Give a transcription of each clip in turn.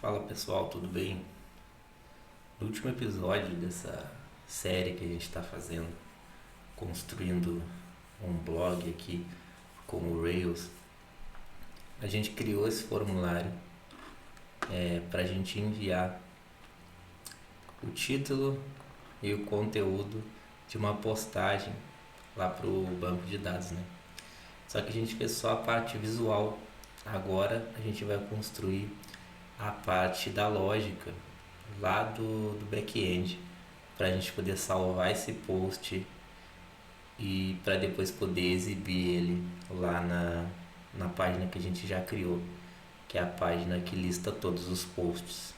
Fala pessoal, tudo bem? No último episódio dessa série que a gente está fazendo, construindo um blog aqui com o Rails, a gente criou esse formulário para a gente enviar o título e o conteúdo de uma postagem lá para o banco de dados, né? Só que a gente fez só a parte visual. Agora a gente vai construir a parte da lógica lá do back-end para a gente poder salvar esse post e para depois poder exibir ele lá na página que a gente já criou, que é a página que lista todos os posts.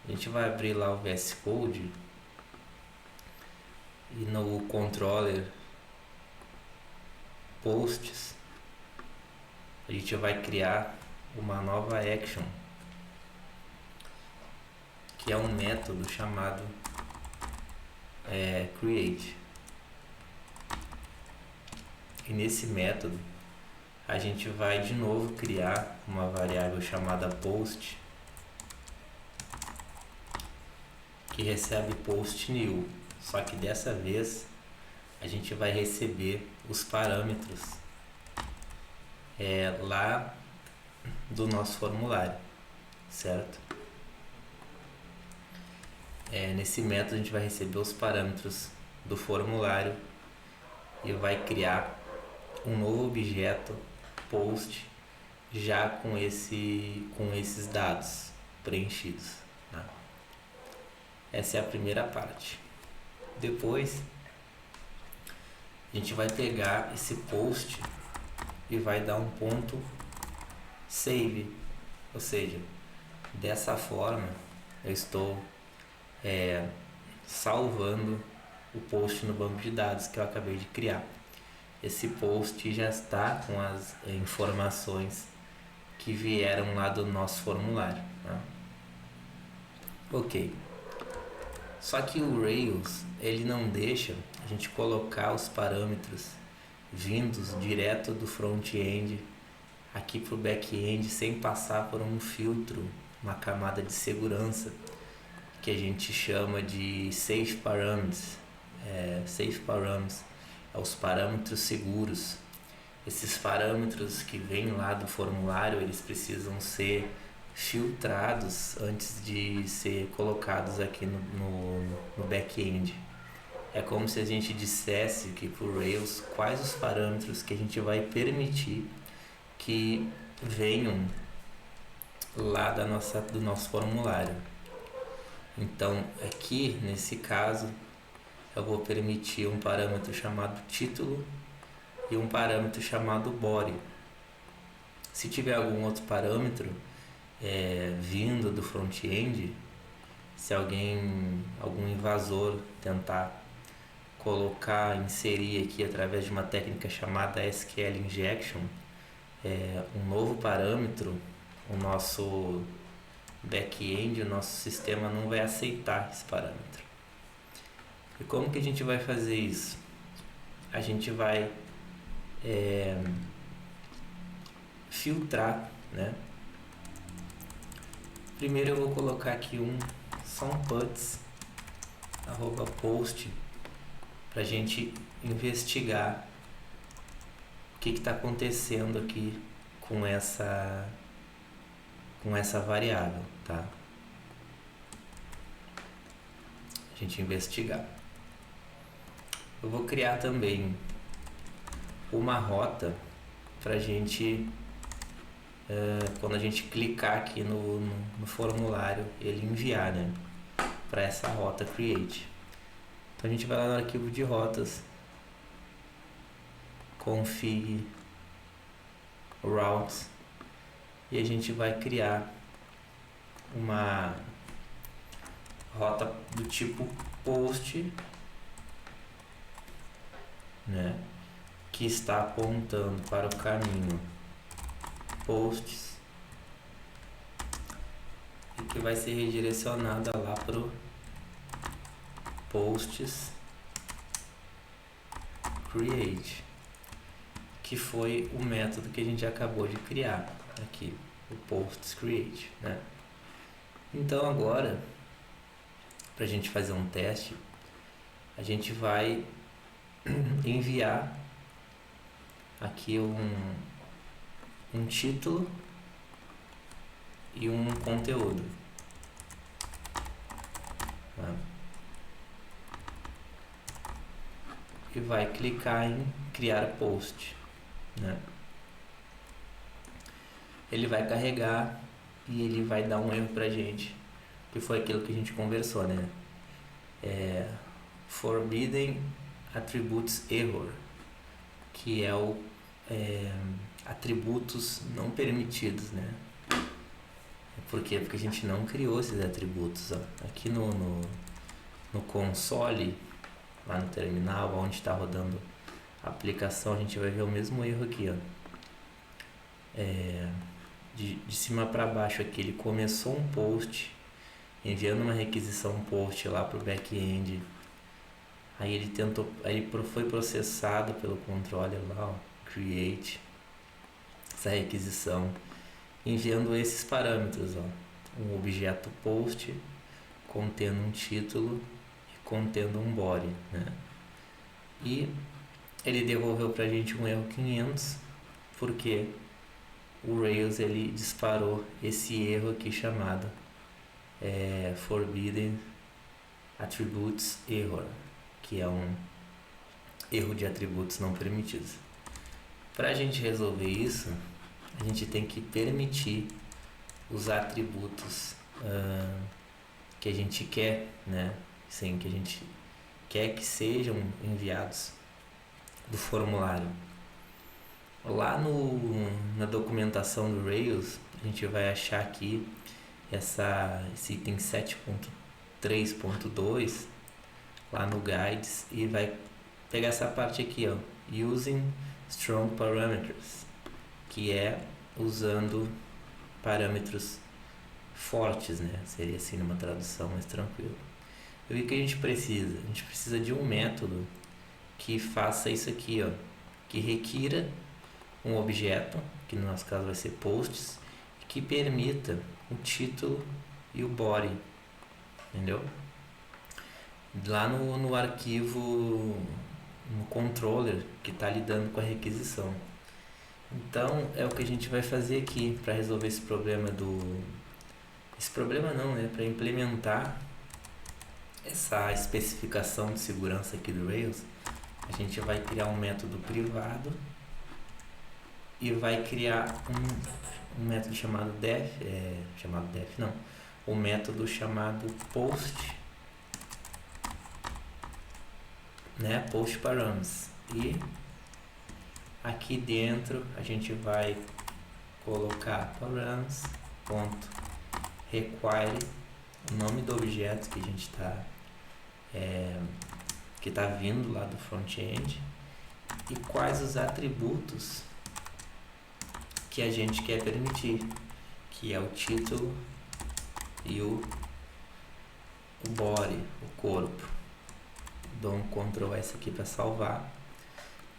A gente vai abrir lá o VS Code e no controller posts a gente vai criar uma nova action, que é um método chamado create. E nesse método a gente vai de novo criar uma variável chamada post, que recebe post new, só que dessa vez a gente vai receber os parâmetros lá do nosso formulário, certo? Nesse método a gente vai receber os parâmetros do formulário e vai criar um novo objeto post já com esses dados preenchidos, né? Essa é a primeira parte. Depois a gente vai pegar esse post e vai dar um ponto save, ou seja, dessa forma eu estou salvando o post no banco de dados que eu acabei de criar. Esse post já está com as informações que vieram lá do nosso formulário, né? Ok. Só que o Rails ele não deixa a gente colocar os parâmetros vindos direto do front-end aqui para o back-end sem passar por um filtro, uma camada de segurança que a gente chama de safe parameters. Safe parameters é os parâmetros seguros. Esses parâmetros que vêm lá do formulário, eles precisam ser filtrados antes de ser colocados aqui no back-end. É como se a gente dissesse que para o Rails quais os parâmetros que a gente vai permitir que venham lá do nosso formulário. Então aqui nesse caso eu vou permitir um parâmetro chamado título e um parâmetro chamado body. Se tiver algum outro parâmetro vindo do front-end, se algum invasor tentar inserir aqui através de uma técnica chamada SQL injection um novo parâmetro, o nosso back-end, o nosso sistema não vai aceitar esse parâmetro. E como que a gente vai fazer isso? A gente vai filtrar, né? Primeiro eu vou colocar aqui só um puts @post para a gente investigar o que está acontecendo aqui com essa variável, tá? A gente investigar. Eu vou criar também uma rota para a gente, quando a gente clicar aqui no formulário, ele enviar, né, para essa rota create. Então a gente vai lá no arquivo de rotas, config routes, e a gente vai criar uma rota do tipo post, né, que está apontando para o caminho posts e que vai ser redirecionada lá para o posts create, que foi o método que a gente acabou de criar aqui, o posts create, né? Então agora, para a gente fazer um teste, a gente vai enviar aqui um título e um conteúdo, tá? E vai clicar em criar post, né? Ele vai carregar e ele vai dar um erro pra gente, que foi aquilo que a gente conversou, né? Forbidden Attributes Error, que é o atributos não permitidos, né? Por quê? Porque a gente não criou esses atributos, ó. Aqui no console, lá no terminal, onde está rodando a aplicação, a gente vai ver o mesmo erro aqui, ó. De cima para baixo aqui, ele começou um post, enviando uma requisição post lá para o back-end. Aí ele foi processado pelo controller lá, ó, create essa requisição, enviando esses parâmetros, ó, um objeto post contendo um título e contendo um body, né? E ele devolveu pra gente um erro 500 porque o Rails ele disparou esse erro aqui chamado Forbidden Attributes Error, que é um erro de atributos não permitidos. Para a gente resolver isso, a gente tem que permitir os atributos que a gente quer, né? Sim, que a gente quer que sejam enviados do formulário. Lá na documentação do Rails, a gente vai achar aqui esse item 7.3.2 lá no Guides e vai pegar essa parte aqui, ó, Using Strong Parameters, que é usando parâmetros fortes, né? Seria assim numa tradução mais tranquila. E o que a gente precisa? A gente precisa de um método que faça isso aqui, ó, que requira um objeto, que no nosso caso vai ser posts, que permita o título e o body, entendeu? Lá no arquivo, no controller que está lidando com a requisição. Então é o que a gente vai fazer aqui para resolver esse problema esse problema não, né? Para implementar essa especificação de segurança aqui do Rails, a gente vai criar um método privado e vai criar um método chamado o método chamado post, né? Post params. E aqui dentro a gente vai colocar params.require o nome do objeto que a gente que está vindo lá do front-end e quais os atributos que a gente quer permitir, que é o título e o body, o corpo. Dou um Ctrl S aqui para salvar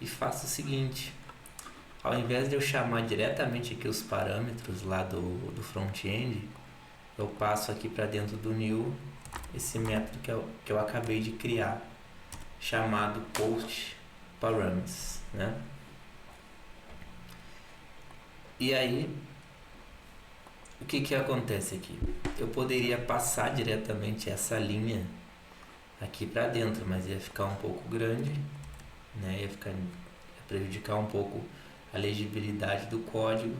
e faço o seguinte: ao invés de eu chamar diretamente aqui os parâmetros lá do front-end, eu passo aqui para dentro do new esse método que eu acabei de criar, chamado post params, né? E aí, o que acontece aqui? Eu poderia passar diretamente essa linha aqui para dentro, mas ia ficar um pouco grande, né? Ia prejudicar um pouco a legibilidade do código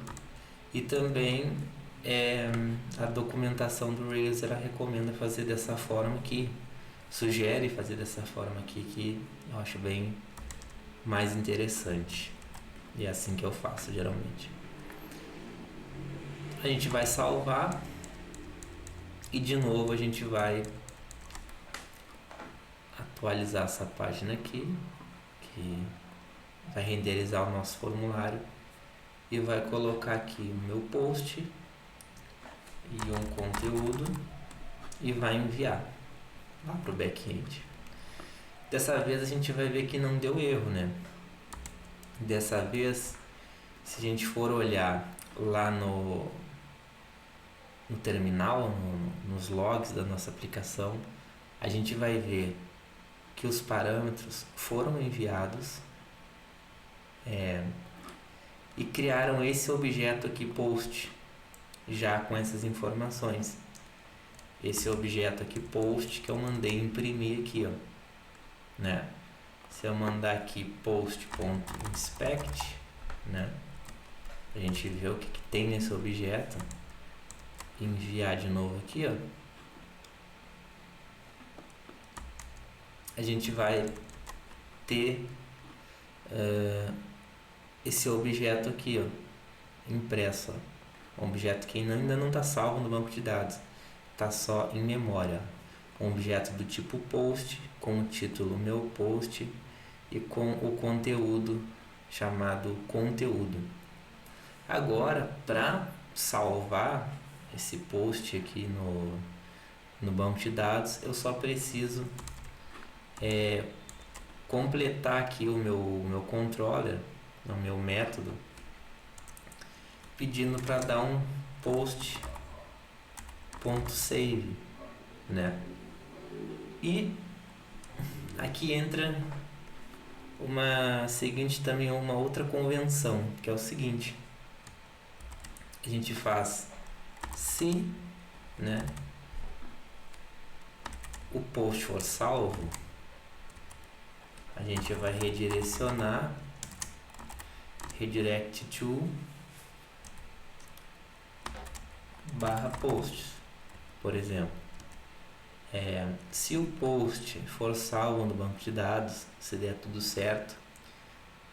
e também a documentação do Rails ela recomenda fazer dessa forma aqui, sugere fazer dessa forma aqui, que eu acho bem mais interessante, e é assim que eu faço geralmente. A gente vai salvar e de novo a gente vai atualizar essa página aqui, que vai renderizar o nosso formulário, e vai colocar aqui o meu post e um conteúdo e vai enviar lá para o back-end. Dessa vez a gente vai ver que não deu erro, né? Dessa vez, se a gente for olhar lá no terminal, nos logs da nossa aplicação, a gente vai ver que os parâmetros foram enviados e criaram esse objeto aqui post, já com essas informações. Esse objeto aqui post que eu mandei imprimir aqui, ó, né? Se eu mandar aqui post.inspect, né? A gente vê o que tem nesse objeto. Enviar de novo aqui, ó. A gente vai ter esse objeto aqui, ó, impresso, ó. Um objeto que ainda não está salvo no banco de dados, está só em memória. Um objeto do tipo post, com o título meu post e com o conteúdo chamado conteúdo. Agora, para salvar esse post aqui no banco de dados, eu só preciso completar aqui o meu controller, o meu método, pedindo para dar um post.save, né? E aqui entra uma outra convenção, que é o seguinte: a gente faz se, né, o post for salvo, a gente vai redirecionar, redirect to /posts, por exemplo. Se o post for salvo no banco de dados, se der tudo certo,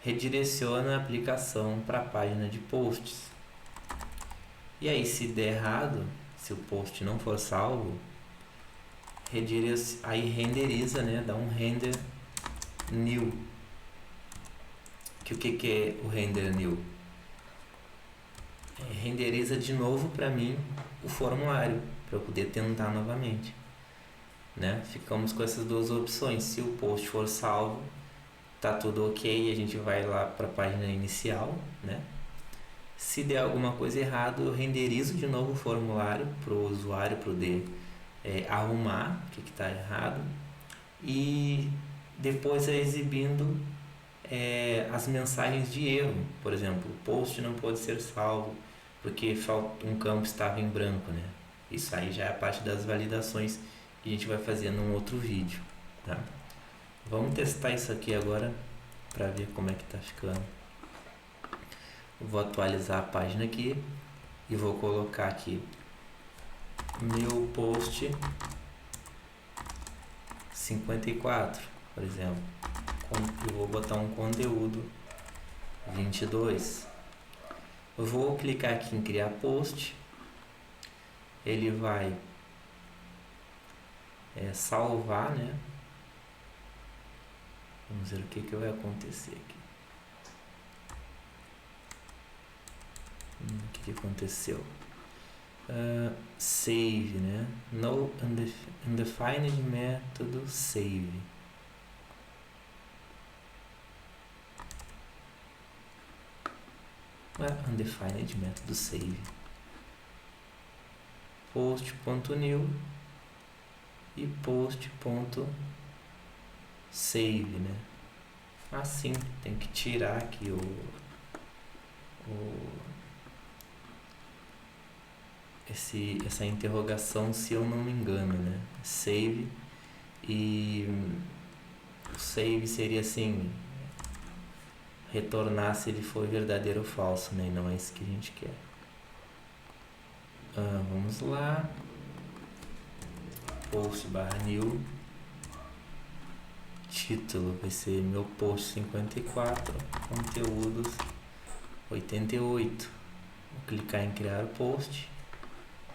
redireciona a aplicação para a página de posts. E aí, se der errado, se o post não for salvo, aí renderiza, né? Dá um render new. O que é o render new? Renderiza de novo para mim o formulário, para eu poder tentar novamente, né? Ficamos com essas duas opções. Se o post for salvo, tá tudo ok, a gente vai lá para a página inicial, né? Se der alguma coisa errada, eu renderizo de novo o formulário para o usuário poder arrumar o que está errado, e depois exibindo as mensagens de erro. Por exemplo, o post não pode ser salvo porque um campo estava em branco, né? Isso aí já é a parte das validações que a gente vai fazer num outro vídeo, tá? Vamos testar isso aqui agora para ver como é que tá ficando. Vou atualizar a página aqui e vou colocar aqui meu post 54, por exemplo. Eu vou botar um conteúdo 22. Eu vou clicar aqui em criar post. Ele vai salvar, né? Vamos ver o que vai acontecer aqui. O que aconteceu? Save, né? No undefined método save. Undefined método save. Post.new e post.save, né? Assim, tem que tirar aqui essa interrogação, se eu não me engano, né? Save, e o save seria assim, retornar se ele for verdadeiro ou falso, né? E não é isso que a gente quer. Vamos lá, post/new, título vai ser meu post 54, conteúdos 88. Vou clicar em criar o post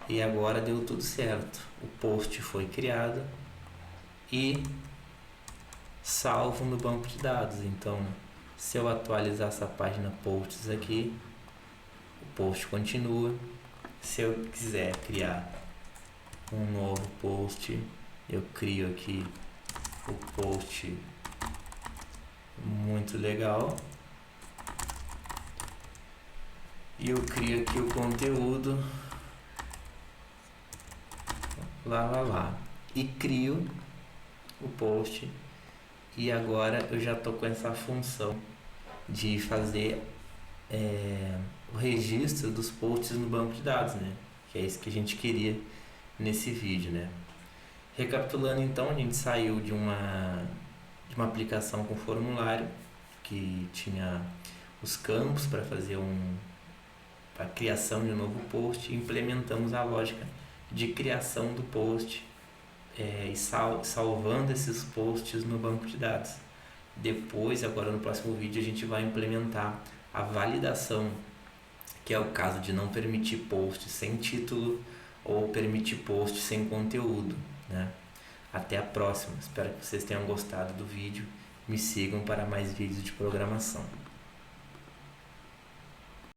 e agora deu tudo certo. O post foi criado e salvo no banco de dados. Então, se eu atualizar essa página posts aqui, o post continua. Se eu quiser criar um novo post, eu crio aqui o post muito legal e eu crio aqui o conteúdo lá. E crio o post. E agora eu já tô com essa função de fazer o registro dos posts no banco de dados, né? Que é isso que a gente queria nesse vídeo, né? Recapitulando então, a gente saiu de uma aplicação com formulário que tinha os campos para fazer a criação de um novo post, e implementamos a lógica de criação do post e salvando esses posts no banco de dados. Depois, agora no próximo vídeo, a gente vai implementar a validação, que é o caso de não permitir post sem título ou permitir post sem conteúdo, né? Até a próxima. Espero que vocês tenham gostado do vídeo. Me sigam para mais vídeos de programação.